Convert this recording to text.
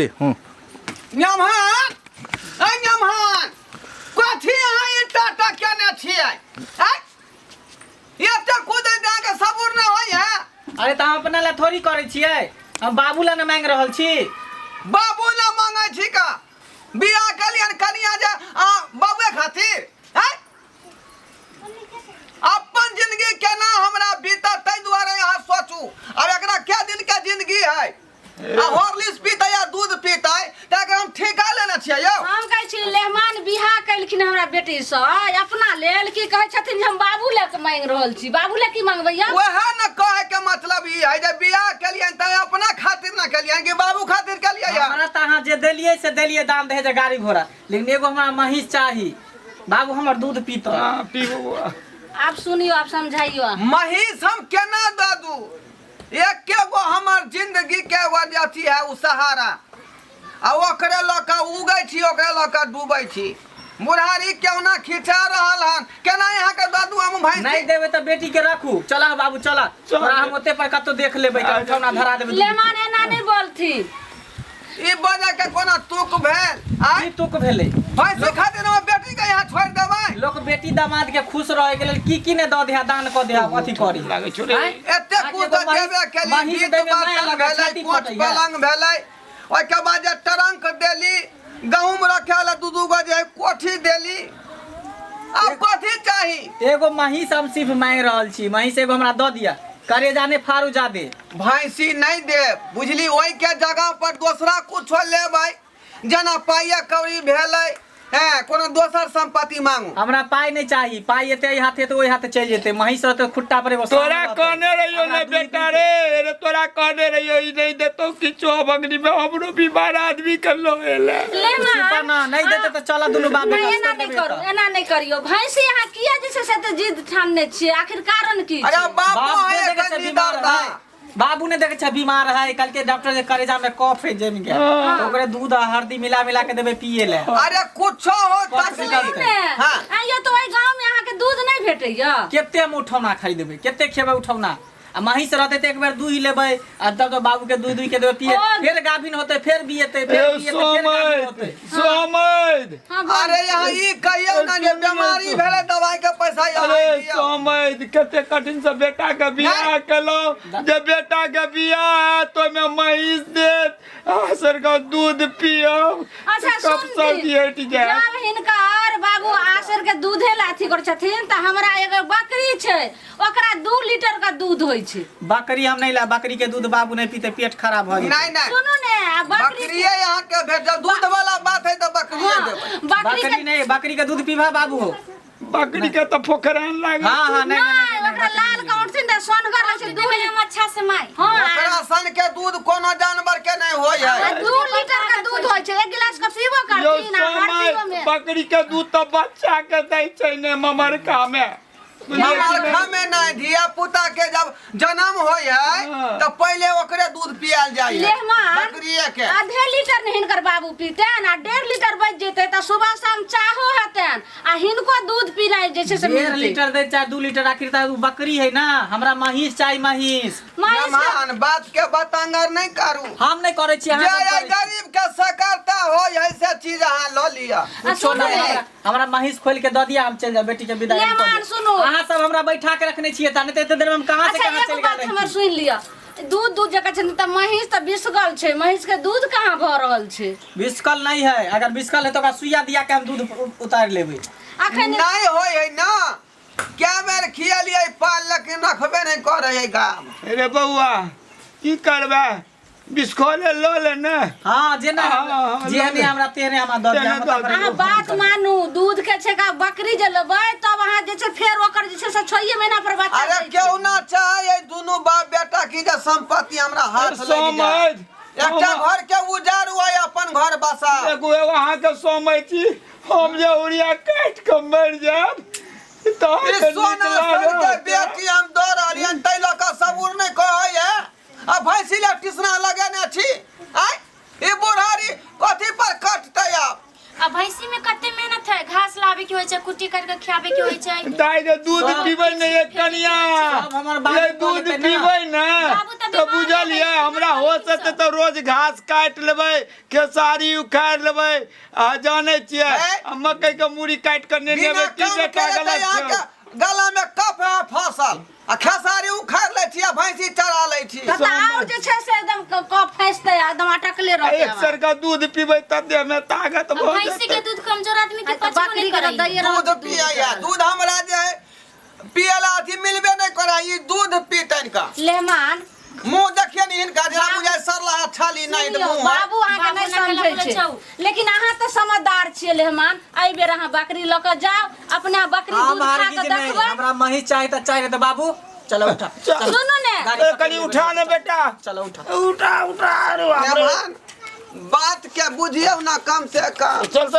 नमहान ए नमहान कथी अहाँ ई टाटा केने छियै एते कूदै दे के सबूर न होय है। अरे त हम अपना ला थोड़ी करे छियै, हम बाबू ला न मांग रहल छी। बाबू ला मांगे छी का बियाह कलियन कनिया जे बाबूए खातिर अपन जिंदगी केना हमरा बीता तै दुआरे यहाँ सोचू। अब एकरा क्या दिन के जिंदगी है हॉर्लिक्स पीता या दूध पीता ताकि हम ठेका लेना छियै यौ। हम कहै छी लेहमान बियाह कलखिन हमरा बेटी से अपना लेल की कहै छथिन हम बाबू ले के मांग रहल छी। बाबू ले की मांगबै या वह न कहे के मतलब ई है जे बियाह कलियन त अपना खातिर न कलियन कि बाबू खातिर कलियै या। हमरा त अहाँ जे देलियै से देलियै दाम दे जे गाड़ी घोड़ा, लेकिन एगो हमरा महिष चाही। बाबू हमर दूध पीता। पीबो आप सुनियो आप समझाइयो। महिष हम केना दादू एक के गो हमर जिंदगी के वजह है उ सहारा आ ओकरे लक उगै छी ओकरे लक डूबै छी। बुढ़ारी केना खिचा रहल हन केना यहाँ के दादू हम भाई नहीं देबे त बेटी के रखू। चला बाबू चला, तोरा हम ओते पर कतो देख लेबै त उठौना धरा देबै। लेहमान एना नहीं बोलथी ई बजा के कोना तुक भेल ई तुक भेलै भाई से खातिर हम बेटी के यहाँ छोड़ देबै। लोग बेटी दामाद के खुश रहे के लेल की ने द दे दान क दे अथी करी लागे छोड़े। एते कूद देबे के लिए गीत बात भेलै कोच पलंग भेलै ओइ के बाद जे टरंक देली गहूम रखे ला दू गो जे कोठी देली अब कथी चाही। एगो महिष हम सिर्फ मांग रहल छी, महिष एगो हमरा द दिया करे जाने फारू जादे भैंसी नहीं दे बुझली ओइ के जगह पर दूसरा कुछ लेबै जना पाइया कौड़ी भेलै है कोनो दोसर संपत्ति मांगू। हमरा पाई नहीं चाहिए, पाई एते हाथे तो ओइ हाथे चल जेते। महिष रहते खुट्टा पर एगो तोरा कहने रहियो ने बेटा रे तोरा कहने रहियो ई नहीं देतो किछो बगली में हमरो बीमार आदमी कर लो एले लेहमान ना नहीं देते तो चला दुनु बाप बेटा। एना नहीं करू एना नहीं करियो। भैंसी यहाँ किया जैसे से तो जिद ठानने छियै आखिर कारण की अरे बाबू बाप है ने देखे छ कनी बीमार दर्द है, बाबू ने देखे छ बीमार है। कल के डॉक्टर जे करेजा में कफ है जम गया तो ओकरे दूध हल्दी मिला मिला के देबे पिए ले। अरे कुछो हो तसली हां आइयो तो ओइ गांव में यहाँ के दूध नहीं भेटैया। केते हम उठौना खाई देबे केते खेबे उठौना आ महिष रहते त एक बार दूध लेबै आ तब तो बाबू के दूध के देबे पिए फिर गाभिन होते फिर बिएते फिर पिएते फिर गाभिन होते सोमैद। अरे यहाँ ई कहियो ना जे बीमारी भेले दवाई के पैसा अरे सोमैद कते कठिन से बेटा के बियाह केलो जे बेटा के बियाह तो में महिष देत असर का दूध पियो। अच्छा कब सर्दी हट जाए जब हिनकर बाबू आसर के दूधे लाथी कर छथिन त हमरा एगो बकरी छै ओकरा 2 लीटर का दूध होय छै। बकरी हम नहीं ला, बकरी के दूध बाबू नहीं पीते पेट खराब हो नहीं नहीं सुनो ने बकरी यहाँ के भेज दूध वाला बात है तो बकरी देबै। बकरी नहीं बकरी के दूध पीवा बाबू हो। बकरी के तो फोकरान लागे। हां नहीं ओकरा लाल काउंट से सोनगर रहे छै दूध में अच्छा से माई। हां ओकरा सन के दूध कोनो जानवर के नहीं होय है। 2 लीटर का दूध होय छै, एक गिलास का पीबो करती ना हर में। बकरी के दूध तो बच्चा के दै छै ने ममरका में ममरखा में नहीं धिया पुता के जब जन्म होय है तो पहले ओकरे दूध पियाल जाय है बकरिए के। आधे लीटर नहीं हिनकर बाबू पीतेन आ 1.5 लीटर बच जेते त सुबह शाम चाहो हतेन आ हिनको दूध पीनाय जैसे से 1.5 लीटर दे चाहे 2 लीटर आखिर त बकरी है ना। हमरा महिष चाहिए महिष। मेहमान बात के बतंगर नहीं करू हम नहीं करे छी जे गरीब के सकरता होय ऐसे चीज अहाँ ल लिया। हमरा महिष खोल के द दिया हम चल जा बेटी के विदाई कर। लेहमान सुनो अहाँ सब हमरा बैठा के रखने छिए त नहीं त एते देर में हम कहां से कहां चल बात हमर सुन लिया। दूध जका छन त महिष त बिसगल छै, महिष के दूध कहां भ रहल छै। बिस्कल नहीं है, अगर बिस्कल है तो का सुइया दिया के हम दूध उतार लेबै। अखन नहीं होय है ना क्या बेर खियलिए पाल लेकिन रखबे नहीं करे है गाम। अरे बउआ की करबे बिस्कोले लो ले ने। हां जे ना जे ने हमरा तेने हमरा द दिया मतलब अहाँ बात मानू दूध के छै का बकरी जे लेबै तब अहाँ जे छै फेर ओकर जे छै से 6 महीना पर बच्चा। अरे क्यों ना चाहे दोनों बाप बेटा की जे संपत्ति हमरा हाथ लग जाए एकटा घर के उजाड़ हुआ अपन घर बसा एगो वहां के सोमैती हम जे उड़िया काट के मर जाब तो सोना सर के बेटी हम दो रहलियन तै लक सबूर नहीं कहै है। आ भैंसी ले टिसना लगेने छी आय ई बुढ़ारी कथी पर कटतै अब भैंसी में कते मेहनत है, घास लावे के होय छै, कुट्टी करके खियावे के होय छै। दाई रे दूध पीबै नै एक कनिया सब हमर बाप दूध पीबै ना बाबू त तो बुझलिए हमरा हो सकते तो रोज घास काट लेबै खेसारी उखाड़ लेबै आ जाने छियै मकई के मूड़ी काट कर ने बिना लेबै की काम बेटा करे गलत यहाँ छै के गला में कफ है फसल आ खेसारी उखाड़ ले छी आ भैंसी चरा ले छी त और जे छै से एकदम कप फैसते एकदम अटकले रहते एक सर का दूध पीबै त देह में ताकत अब बहुत भैंसी के दूध कमजोर आदमी के पचबो बकरी नहीं के करे दैये दूध पिया या दूध हमरा जे है पियला अथी मिलबे नहीं करा ई दूध पीतन का लेमान मुंह देखिए नहीं इनका जरा बुझाय सरला छाली नहीं सुनियौ, मुंह बाबू अहाँके नहीं समझै छै लेकिन अहाँ तऽ समझदार छियै लेहमान एहि बेर अहाँ बकरी लऽ कऽ जाउ अपना बकरी दूध हमार खा की कऽ नहीं देखबै हमरा मही चाहे त चाहे त बाबू चलो उठा सुनू ने गाड़ी कनी उठा ने बेटा चलो उठा उठा उठा अरे बाप रे मेहमान बात के बुझियो ना कम से कम चल